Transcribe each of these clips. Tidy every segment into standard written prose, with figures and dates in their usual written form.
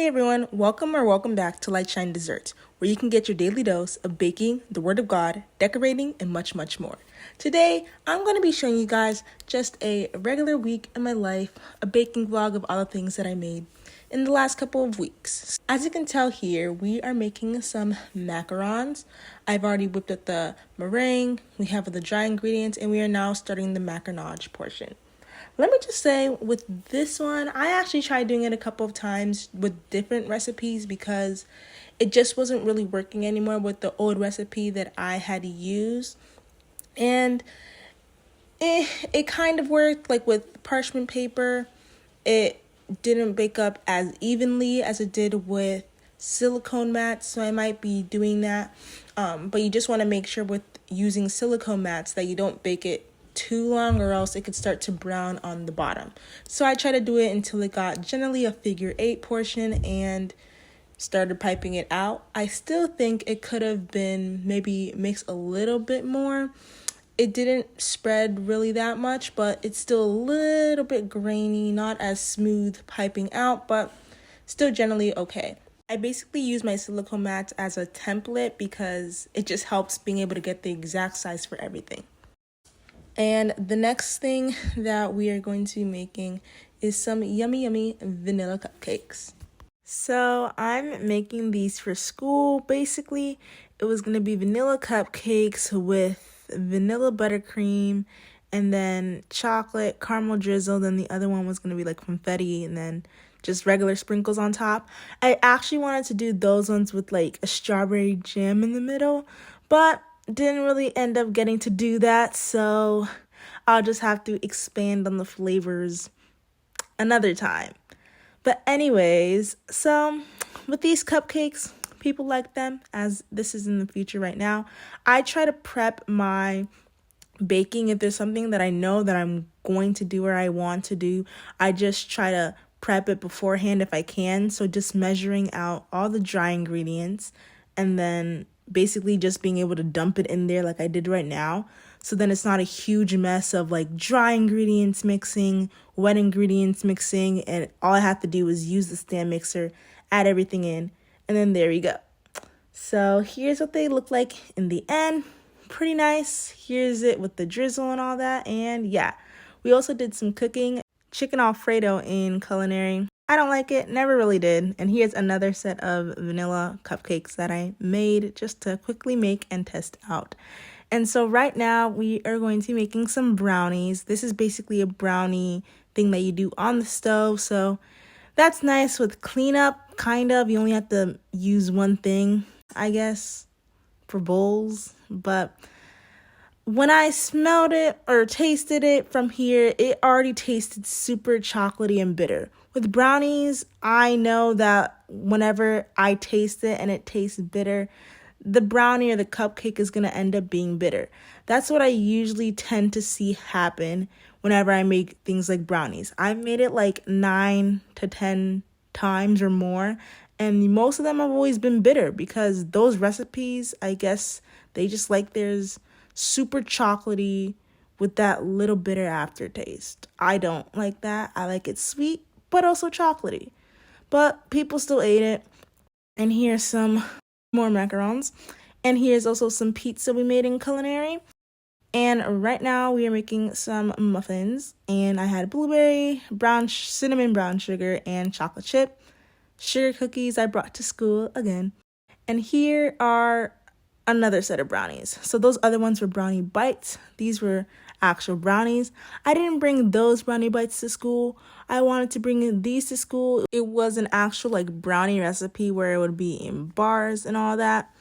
Hey everyone, welcome back to Light Shine Desserts, where you can get your daily dose of baking, the Word of God, decorating, and much, much more. Today, I'm going to be showing you guys just a regular week in my life, a baking vlog of all the things that I made in the last couple of weeks. As you can tell here, we are making some macarons. I've already whipped up the meringue, we have the dry ingredients, and we are now starting the macaronage portion. Let me just say, with this one, I actually tried doing it a couple of times with different recipes because it just wasn't really working anymore with the old recipe that I had used. And it kind of worked, like with parchment paper. It didn't bake up as evenly as it did with silicone mats, so I might be doing that. But you just want to make sure with using silicone mats that you don't bake it too long, or else it could start to brown on the bottom. So I tried to do it until it got generally a figure 8 portion and started piping it out. I still think it could have been maybe mixed a little bit more. It didn't spread really that much, but it's still a little bit grainy, not as smooth piping out, but still generally okay. I basically use my silicone mats as a template because it just helps being able to get the exact size for everything. And the next thing that we are going to be making is some yummy vanilla cupcakes. So I'm making these for school. Basically, it was going to be vanilla cupcakes with vanilla buttercream and then chocolate caramel drizzle. Then the other one was going to be like confetti and then just regular sprinkles on top. I actually wanted to do those ones with like a strawberry jam in the middle, but didn't really end up getting to do that, so I'll just have to expand on the flavors another time. But anyways, so with these cupcakes, people like them, as this is in the future right now. I try to prep my baking. If there's something that I know that I'm going to do or I want to do, I just try to prep it beforehand if I can. So just measuring out all the dry ingredients and then basically just being able to dump it in there like I did right now. So then it's not a huge mess of like dry ingredients mixing, wet ingredients mixing, and all I have to do is use the stand mixer, add everything in, and then there you go. So here's what they look like in the end. Pretty nice. Here's it with the drizzle and all that. And yeah, we also did some cooking, chicken Alfredo in culinary. I don't like it, never really did. And here's another set of vanilla cupcakes that I made just to quickly make and test out. And so right now we are going to be making some brownies. This is basically a brownie thing that you do on the stove. So that's nice with cleanup, kind of. You only have to use one thing, I guess, for bowls. But when I smelled it or tasted it from here, it already tasted super chocolatey and bitter. With brownies, I know that whenever I taste it and it tastes bitter, the brownie or the cupcake is going to end up being bitter. That's what I usually tend to see happen whenever I make things like brownies. I've made it like 9 to 10 times or more, and most of them have always been bitter because those recipes, I guess, they just like theirs super chocolatey with that little bitter aftertaste. I don't like that. I like it sweet, but also chocolatey. But people still ate it. And here's some more macarons. And here's also some pizza we made in culinary. And right now we are making some muffins. And I had blueberry, cinnamon brown sugar, and chocolate chip. Sugar cookies I brought to school again. And here are another set of brownies. So those other ones were brownie bites. These were actual brownies. I didn't bring those brownie bites to school. I wanted to bring these to school. It was an actual like brownie recipe where it would be in bars and all that.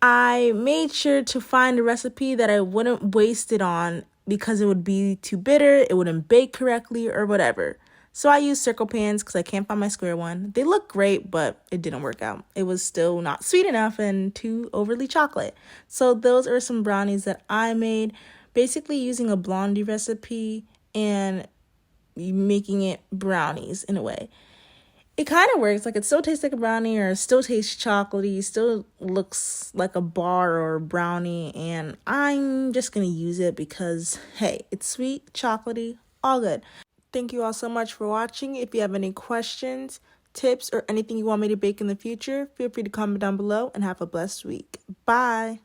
I made sure to find a recipe that I wouldn't waste it on because it would be too bitter, it wouldn't bake correctly, or whatever. So I used circle pans because I can't find my square one. They look great, but it didn't work out. It was still not sweet enough and too overly chocolate. So those are some brownies that I made, basically using a blondie recipe and making it brownies in a way. It kind of works. Like it still tastes like a brownie or it still tastes chocolatey, still looks like a bar or a brownie, and I'm just going to use it because, hey, it's sweet, chocolatey, all good. Thank you all so much for watching. If you have any questions, tips, or anything you want me to bake in the future, feel free to comment down below and have a blessed week. Bye!